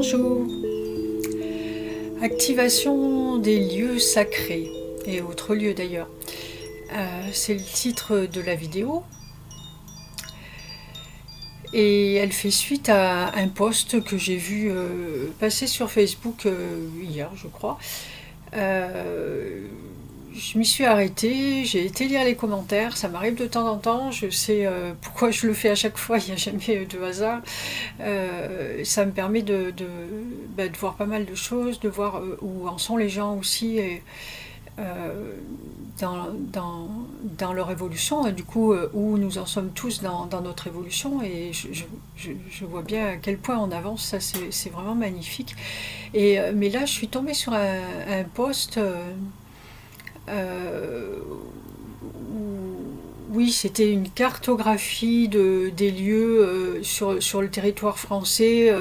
Bonjour. Activation des lieux sacrés et autres lieux d'ailleurs. C'est le titre de la vidéo et elle fait suite à un post que j'ai vu passer sur Facebook hier, je crois. Je m'y suis arrêtée, j'ai été lire les commentaires, ça m'arrive de temps en temps, je sais pourquoi je le fais à chaque fois, il n'y a jamais de hasard. Ça me permet de voir pas mal de choses, de voir où en sont les gens aussi dans leur évolution, et du coup où nous en sommes tous dans notre évolution, et je vois bien à quel point on avance, ça c'est vraiment magnifique. Mais là je suis tombée sur un post oui, c'était une cartographie des lieux sur le territoire français,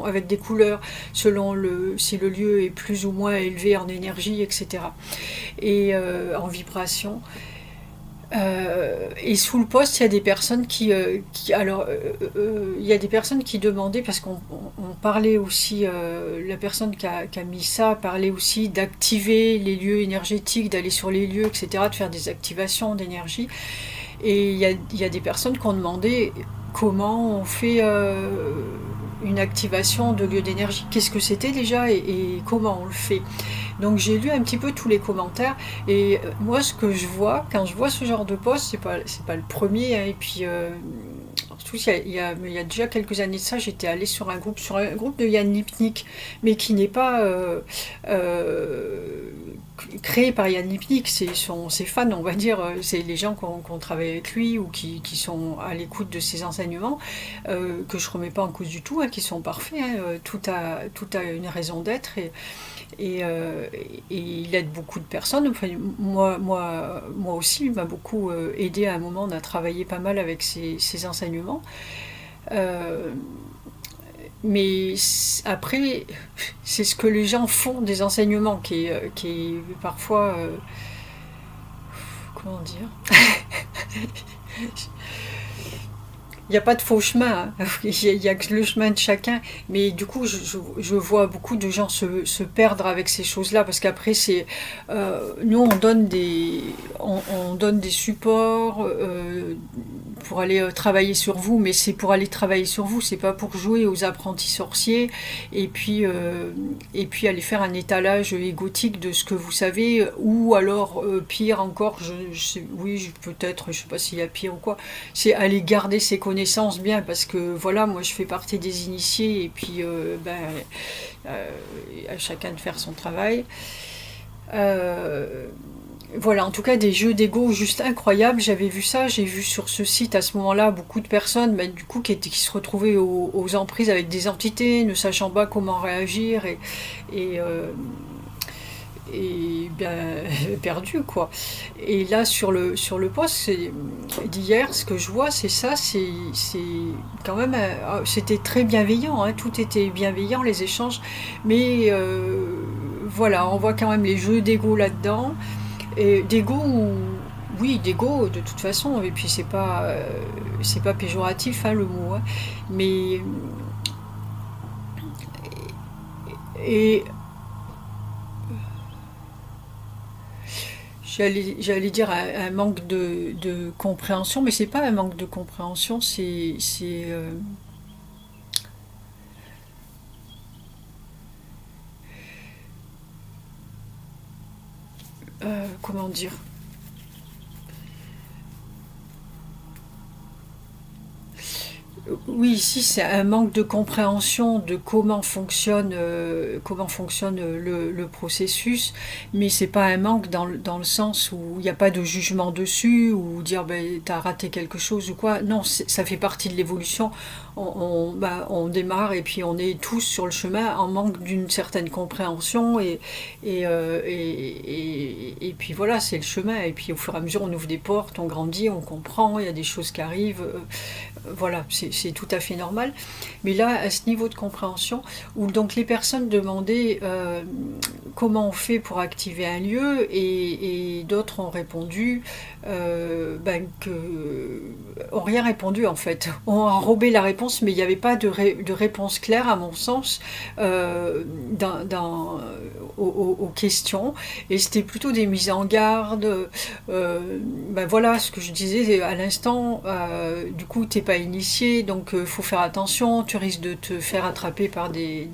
avec des couleurs, selon si le lieu est plus ou moins élevé en énergie, etc. Et en vibration. Et sous le post, il y a des personnes il y a des personnes qui demandaient, parce qu'on parlait aussi, la personne qui a mis ça parlait aussi d'activer les lieux énergétiques, d'aller sur les lieux, etc., de faire des activations d'énergie. Et il y a des personnes qui ont demandé comment on fait une activation de lieu d'énergie, qu'est-ce que c'était déjà et comment on le fait. Donc j'ai lu un petit peu tous les commentaires, et moi ce que je vois quand je vois ce genre de post, c'est pas le premier, hein, et puis surtout il y a déjà quelques années de ça, j'étais allée sur un groupe de Yann Lipnik, mais qui n'est pas créé par Yann Lipnik, c'est ses fans, on va dire, c'est les gens qui ont travaillé avec lui ou qui sont à l'écoute de ses enseignements, que je remets pas en cause du tout, hein, qui sont parfaits, hein, tout a une raison d'être, et il aide beaucoup de personnes. Enfin, moi aussi, il m'a beaucoup aidé à un moment, on a travaillé pas mal avec ses enseignements. Mais après, c'est ce que les gens font des enseignements qui est parfois... comment dire. Il n'y a pas de faux chemin, hein. Il y a que le chemin de chacun, mais du coup je vois beaucoup de gens se perdre avec ces choses-là, parce qu'après nous on donne des supports pour aller travailler sur vous, mais c'est pour aller travailler sur vous, c'est pas pour jouer aux apprentis sorciers et puis aller faire un étalage égotique de ce que vous savez, ou alors pire encore, oui, peut-être, je sais pas s'il y a pire ou quoi, c'est aller garder ses connaissances bien, parce que voilà, moi je fais partie des initiés, et puis à chacun de faire son travail. Voilà, en tout cas des jeux d'ego juste incroyables, j'avais vu ça, j'ai vu sur ce site à ce moment-là beaucoup de personnes du coup qui se retrouvaient aux emprises avec des entités, ne sachant pas comment réagir, et bien perdu, quoi. Et là sur le post d'hier, ce que je vois, c'est ça, c'est quand même c'était très bienveillant, hein, tout était bienveillant, les échanges, mais voilà, on voit quand même les jeux d'ego là-dedans, et d'ego, oui, d'ego de toute façon, et puis c'est pas péjoratif, hein, le mot, hein, mais et j'allais dire un manque de compréhension, mais c'est pas un manque de compréhension, comment dire. Oui, ici c'est un manque de compréhension de comment fonctionne le processus, mais c'est pas un manque dans le sens où il n'y a pas de jugement dessus, ou dire ben, t'as raté quelque chose ou quoi. Non, ça fait partie de l'évolution. On démarre, et puis on est tous sur le chemin en manque d'une certaine compréhension, et puis voilà, c'est le chemin. Et puis au fur et à mesure, on ouvre des portes, on grandit, on comprend, il y a des choses qui arrivent. Voilà, c'est tout à fait normal. Mais là, à ce niveau de compréhension, où donc les personnes demandaient comment on fait pour activer un lieu, et d'autres ont répondu ont rien répondu en fait, ont enrobé la réponse, mais il n'y avait pas de réponse claire à mon sens aux questions, et c'était plutôt des mises en garde. Voilà ce que je disais à l'instant, du coup t'es pas initié, donc faut faire attention, tu risques de te faire attraper par des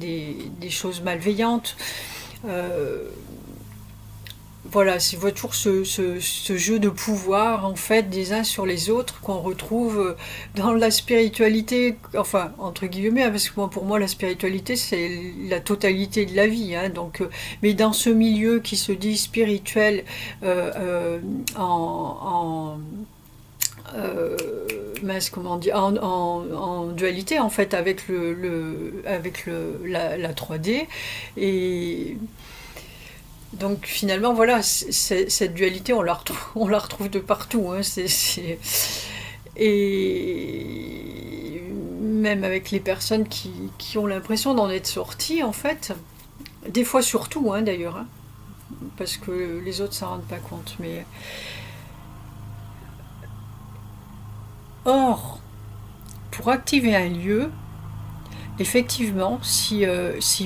choses malveillantes. Voilà, c'est toujours ce jeu de pouvoir en fait des uns sur les autres qu'on retrouve dans la spiritualité, enfin entre guillemets, parce que pour moi la spiritualité c'est la totalité de la vie, hein, donc, mais dans ce milieu qui se dit spirituel, en comment dire, en dualité en fait avec la 3D, et donc finalement voilà, cette dualité on la retrouve de partout, hein, et même avec les personnes qui ont l'impression d'en être sorties en fait, des fois surtout, hein, d'ailleurs, hein, parce que les autres s'en rendent pas compte, mais or pour activer un lieu, effectivement, si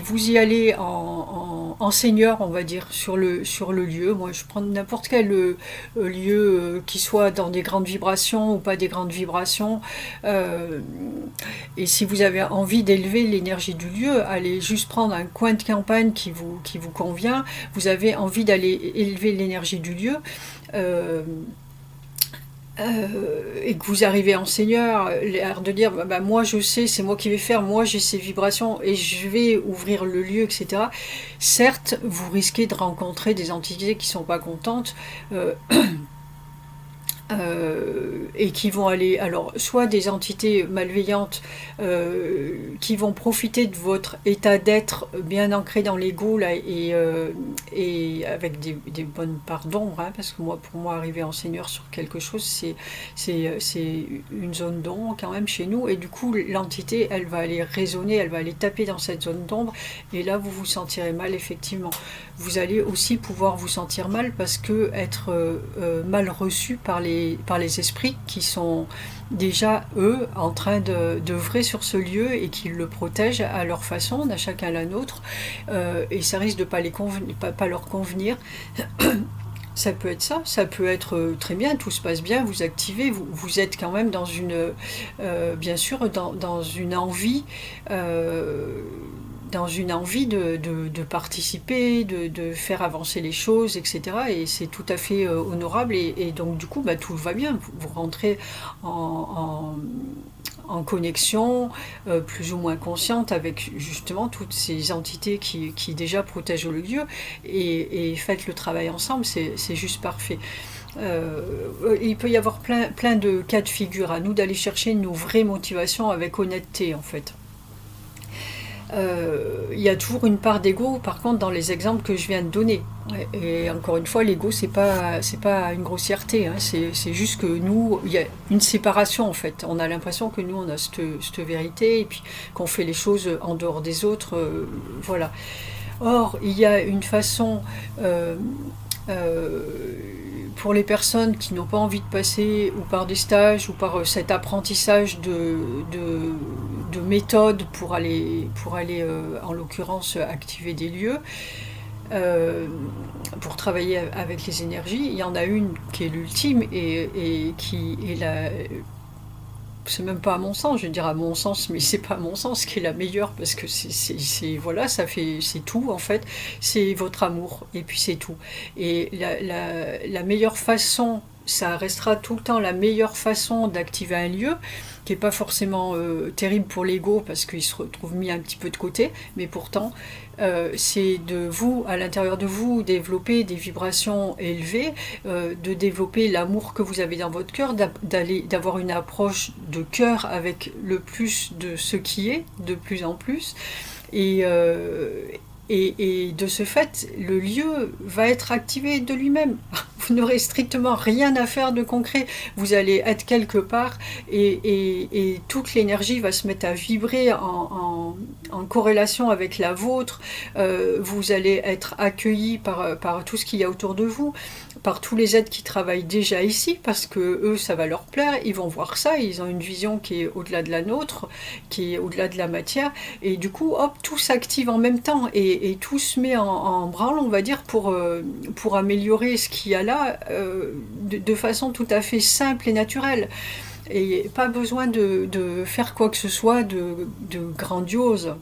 vous y allez en seigneur, on va dire, sur le lieu, moi je prends n'importe quel lieu, qui soit dans des grandes vibrations ou pas des grandes vibrations, et si vous avez envie d'élever l'énergie du lieu, allez juste prendre un coin de campagne qui vous convient, vous avez envie d'aller élever l'énergie du lieu, et que vous arrivez en seigneur, l'air de dire moi je sais, c'est moi qui vais faire, moi j'ai ces vibrations et je vais ouvrir le lieu, etc. Certes, vous risquez de rencontrer des entités qui sont pas contentes, et qui vont aller, alors soit des entités malveillantes, qui vont profiter de votre état d'être bien ancré dans l'ego là, et avec des bonnes parts d'ombre, hein, parce que pour moi arriver en seigneur sur quelque chose c'est une zone d'ombre quand même chez nous, et du coup l'entité elle va aller résonner, elle va aller taper dans cette zone d'ombre, et là vous vous sentirez mal effectivement. Vous allez aussi pouvoir vous sentir mal parce que être mal reçu par les esprits qui sont déjà, eux, en train d'œuvrer sur ce lieu et qui le protègent à leur façon, à chacun la nôtre, et ça risque de pas leur convenir. Ça peut être ça, ça peut être très bien, tout se passe bien, vous activez, vous êtes quand même bien sûr, dans une envie, de participer, de faire avancer les choses, etc. Et c'est tout à fait honorable, et donc du coup tout va bien, vous rentrez en connexion, plus ou moins consciente avec justement toutes ces entités qui déjà protègent le lieu, et faites le travail ensemble, c'est juste parfait. Il peut y avoir plein de cas de figure, à nous d'aller chercher nos vraies motivations avec honnêteté en fait. Il y a toujours une part d'ego, par contre, dans les exemples que je viens de donner. Et encore une fois, l'ego, c'est pas une grossièreté, hein. C'est juste que nous, il y a une séparation en fait. On a l'impression que nous, on a cette vérité, et puis qu'on fait les choses en dehors des autres, voilà. Or, il y a une façon, pour les personnes qui n'ont pas envie de passer ou par des stages ou par cet apprentissage de méthodes pour aller en l'occurrence activer des lieux, pour travailler avec les énergies, il y en a une qui est l'ultime, et qui est c'est même pas à mon sens, je vais dire à mon sens, mais c'est pas à mon sens, qui est la meilleure, parce que voilà, c'est tout en fait, c'est votre amour, et puis c'est tout. Et la meilleure façon, ça restera tout le temps la meilleure façon d'activer un lieu, qui n'est pas forcément terrible pour l'ego, parce qu'il se retrouve mis un petit peu de côté, mais pourtant, c'est de vous, à l'intérieur de vous, développer des vibrations élevées, de développer l'amour que vous avez dans votre cœur, d'avoir une approche de cœur avec le plus de ce qui est, de plus en plus, et de ce fait, le lieu va être activé de lui-même. vous n'aurez strictement rien à faire de concret. Vous allez être quelque part et toute l'énergie va se mettre à vibrer en corrélation avec la vôtre. Vous allez être accueilli par tout ce qu'il y a autour de vous, par tous les êtres qui travaillent déjà ici, parce que eux, ça va leur plaire, ils vont voir ça, ils ont une vision qui est au-delà de la nôtre, qui est au-delà de la matière, et du coup, hop, tout s'active en même temps, et tout se met en branle, on va dire, pour améliorer ce qu'il y a là, de façon tout à fait simple et naturelle. Et pas besoin de faire quoi que ce soit de grandiose.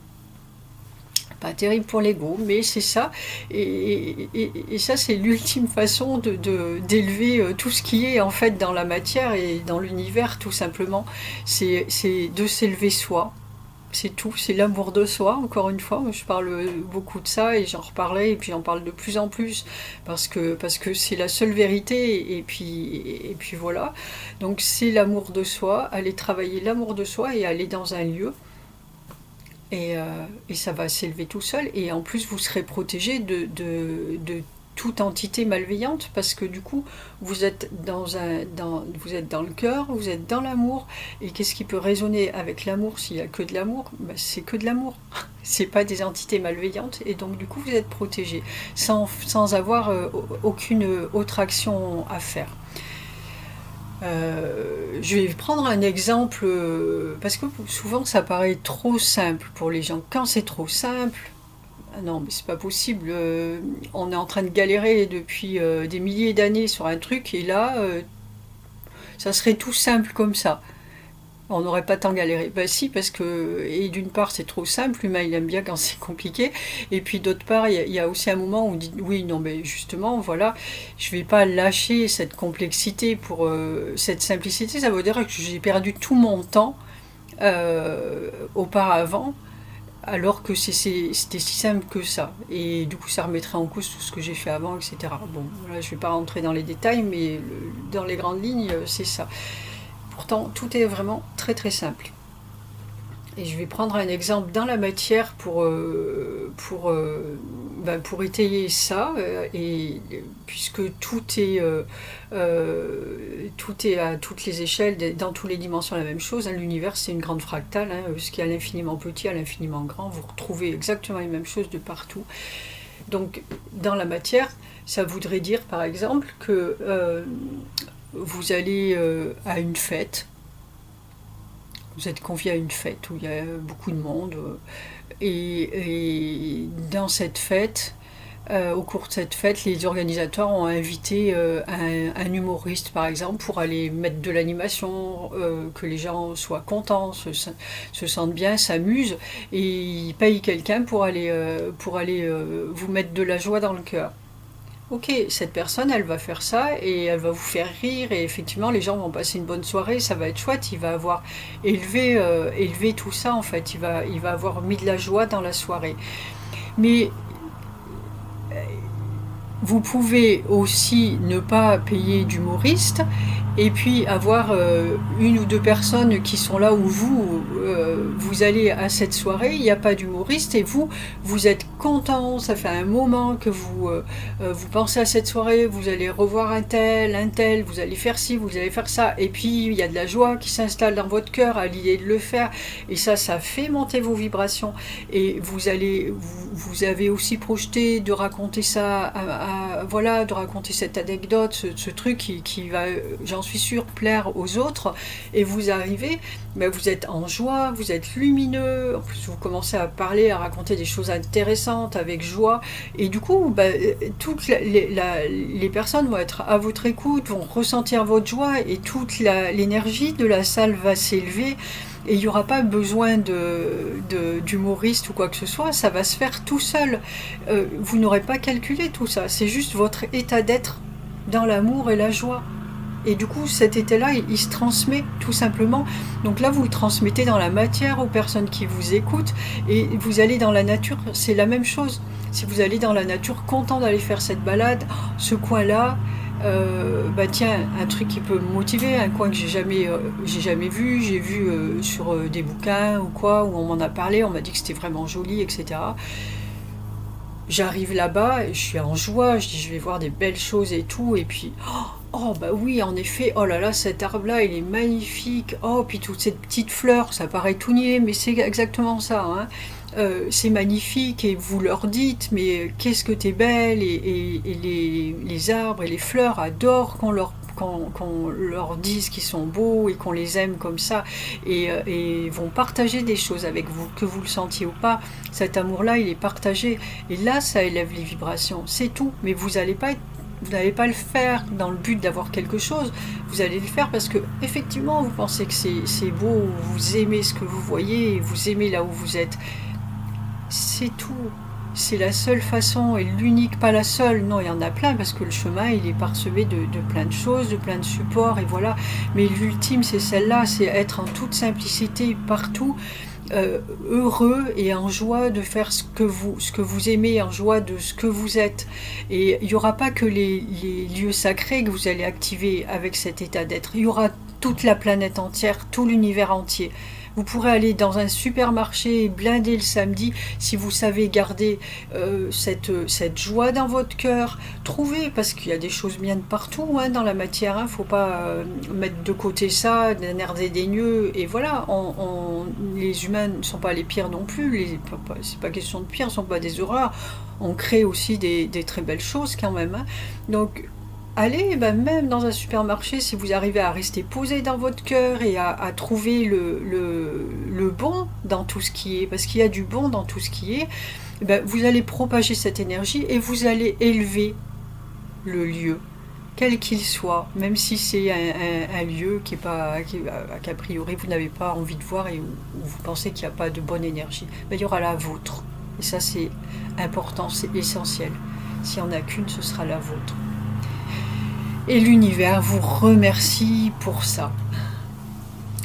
Pas terrible pour l'ego, mais c'est ça. Et ça, c'est l'ultime façon d'élever tout ce qui est en fait dans la matière et dans l'univers, tout simplement. C'est de s'élever soi. C'est tout, c'est l'amour de soi, encore une fois. Je parle beaucoup de ça et j'en reparlerai et puis j'en parle de plus en plus parce que c'est la seule vérité et puis voilà. Donc c'est l'amour de soi, aller travailler l'amour de soi et aller dans un lieu. Et ça va s'élever tout seul. Et en plus, vous serez protégé de toute entité malveillante parce que du coup, vous êtes vous êtes dans le cœur, vous êtes dans l'amour. Et qu'est-ce qui peut résonner avec l'amour s'il n'y a que de l'amour? Ben, c'est que de l'amour. C'est pas des entités malveillantes. Et donc, du coup, vous êtes protégé sans avoir aucune autre action à faire. Je vais prendre un exemple parce que souvent ça paraît trop simple pour les gens. Quand c'est trop simple, ah non mais c'est pas possible. On est en train de galérer depuis des milliers d'années sur un truc et là ça serait tout simple comme ça. On n'aurait pas tant galéré. Ben si, parce que, et d'une part c'est trop simple, l'humain il aime bien quand c'est compliqué, et puis d'autre part il y a aussi un moment où on dit oui, non mais justement, voilà, je vais pas lâcher cette complexité pour cette simplicité, ça veut dire que j'ai perdu tout mon temps auparavant, alors que c'était si simple que ça. Et du coup ça remettrait en cause tout ce que j'ai fait avant, etc. Bon, voilà, je vais pas rentrer dans les détails, mais dans les grandes lignes, c'est ça. Pourtant, tout est vraiment très très simple. Et je vais prendre un exemple dans la matière pour étayer ça, et puisque tout est à toutes les échelles, dans toutes les dimensions la même chose. Hein, l'univers c'est une grande fractale, hein, ce qui est à l'infiniment petit, à l'infiniment grand, vous retrouvez exactement les mêmes choses de partout. Donc dans la matière, ça voudrait dire par exemple que vous allez à une fête, vous êtes convié à une fête où il y a beaucoup de monde, et dans cette fête, au cours de cette fête, les organisateurs ont invité un humoriste par exemple pour aller mettre de l'animation, que les gens soient contents, se sentent bien, s'amusent, et ils payent quelqu'un pour aller vous mettre de la joie dans le cœur. Ok, cette personne, elle va faire ça et elle va vous faire rire et effectivement les gens vont passer une bonne soirée, ça va être chouette, il va avoir élevé tout ça en fait, il va avoir mis de la joie dans la soirée. Mais vous pouvez aussi ne pas payer d'humoriste et puis avoir une ou deux personnes qui sont là où vous allez à cette soirée, il n'y a pas d'humoriste et vous êtes content, ça fait un moment que vous pensez à cette soirée, vous allez revoir un tel, vous allez faire ci, vous allez faire ça, et puis il y a de la joie qui s'installe dans votre cœur à l'idée de le faire, et ça fait monter vos vibrations, et vous avez aussi projeté de raconter ça, voilà, de raconter cette anecdote, ce truc qui va, j'en suis sûre, plaire aux autres, et vous arrivez, mais vous êtes en joie, vous êtes lumineux, en plus vous commencez à parler, à raconter des choses intéressantes avec joie, et du coup toutes les personnes vont être à votre écoute, vont ressentir votre joie, et toute l'énergie de la salle va s'élever, et il n'y aura pas besoin d'humoriste ou quoi que ce soit, ça va se faire tout seul. Vous n'aurez pas calculé tout ça, c'est juste votre état d'être dans l'amour et la joie. Et du coup, cet état-là, il se transmet tout simplement. Donc là, vous le transmettez dans la matière aux personnes qui vous écoutent. Et vous allez dans la nature, c'est la même chose. Si vous allez dans la nature, content d'aller faire cette balade, ce coin-là, tiens, un truc qui peut me motiver, un coin que j'ai jamais vu, j'ai vu sur des bouquins ou quoi, où on m'en a parlé, on m'a dit que c'était vraiment joli, etc. j'arrive là-bas, et je suis en joie, je dis je vais voir des belles choses et tout, et puis oh bah oui, en effet, oh là là, cet arbre-là, il est magnifique, oh puis toutes ces petites fleurs, ça paraît tout niais, mais c'est exactement ça, hein. C'est magnifique, et vous leur dites mais qu'est-ce que t'es belle, et les arbres et les fleurs adorent qu'on leur dise qu'ils sont beaux et qu'on les aime comme ça, et vont partager des choses avec vous, que vous le sentiez ou pas. Cet amour-là, il est partagé, et là, ça élève les vibrations, c'est tout. Mais vous n'allez pas le faire dans le but d'avoir quelque chose, vous allez le faire parce que effectivement vous pensez que c'est beau, vous aimez ce que vous voyez, et vous aimez là où vous êtes. C'est tout. C'est la seule façon, et l'unique, pas la seule. Non, il y en a plein, parce que le chemin, il est parsemé de plein de choses, de plein de supports, et voilà. Mais l'ultime, c'est celle-là, c'est être en toute simplicité partout, heureux et en joie de faire ce que vous aimez, en joie de ce que vous êtes. Et il n'y aura pas que les lieux sacrés que vous allez activer avec cet état d'être. Il y aura toute la planète entière, tout l'univers entier. Vous pourrez aller dans un supermarché blindé le samedi si vous savez garder cette joie dans votre cœur. Trouvez, parce qu'il y a des choses bien de partout, hein, dans la matière. Il ne faut pas mettre de côté ça, d'un air dédaigneux. Et voilà, les humains ne sont pas les pires non plus. C'est pas question de pire, ne sont pas des horreurs. On crée aussi des très belles choses quand même, hein. Donc, allez, ben même dans un supermarché, si vous arrivez à rester posé dans votre cœur et à trouver le bon dans tout ce qui est, parce qu'il y a du bon dans tout ce qui est, ben vous allez propager cette énergie et vous allez élever le lieu, quel qu'il soit, même si c'est un lieu qu'a priori vous n'avez pas envie de voir, et où vous pensez qu'il n'y a pas de bonne énergie. Ben, il y aura la vôtre. Et ça, c'est important, c'est essentiel. S'il n'y en a qu'une, ce sera la vôtre. Et l'univers vous remercie pour ça.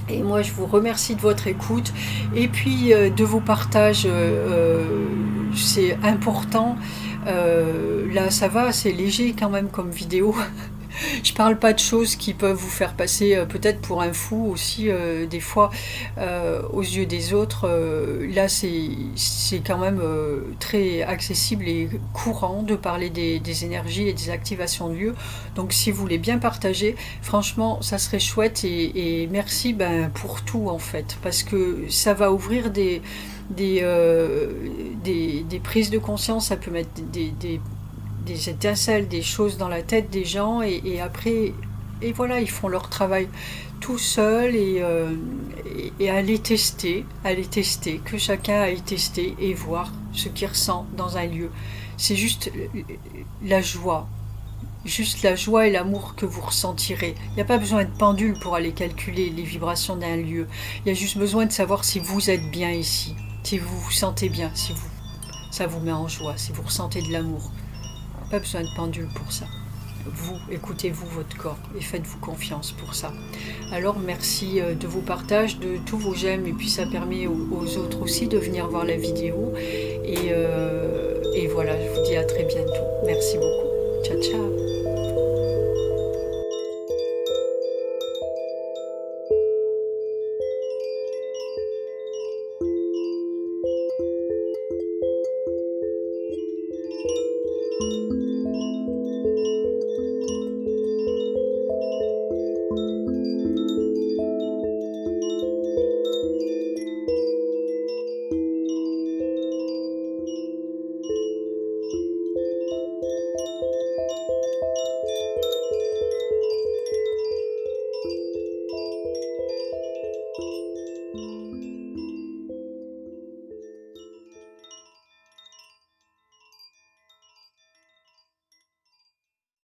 Et moi, je vous remercie de votre écoute, et puis de vos partages. C'est important. Là, ça va, c'est léger quand même comme vidéo. Je parle pas de choses qui peuvent vous faire passer peut-être pour un fou aussi, des fois, aux yeux des autres. Là, c'est quand même très accessible et courant de parler des énergies et des activations de lieux. Donc, si vous voulez bien partager, franchement, ça serait chouette, et merci pour tout, en fait, parce que ça va ouvrir des prises de conscience, ça peut mettre des étincelles, des choses dans la tête des gens, et après, et voilà, ils font leur travail tout seuls, et à les tester, que chacun aille tester et voir ce qu'il ressent dans un lieu. C'est juste la joie, et l'amour que vous ressentirez. Il n'y a pas besoin de pendule pour aller calculer les vibrations d'un lieu. Il y a juste besoin de savoir si vous êtes bien ici, si vous vous sentez bien, ça vous met en joie, si vous ressentez de l'amour. Pas besoin de pendule pour ça. Vous, écoutez-vous votre corps et faites-vous confiance pour ça. Alors, merci de vos partages, de tous vos j'aime, et puis ça permet aux autres aussi de venir voir la vidéo. Et voilà, je vous dis à très bientôt. Merci beaucoup. Ciao, ciao.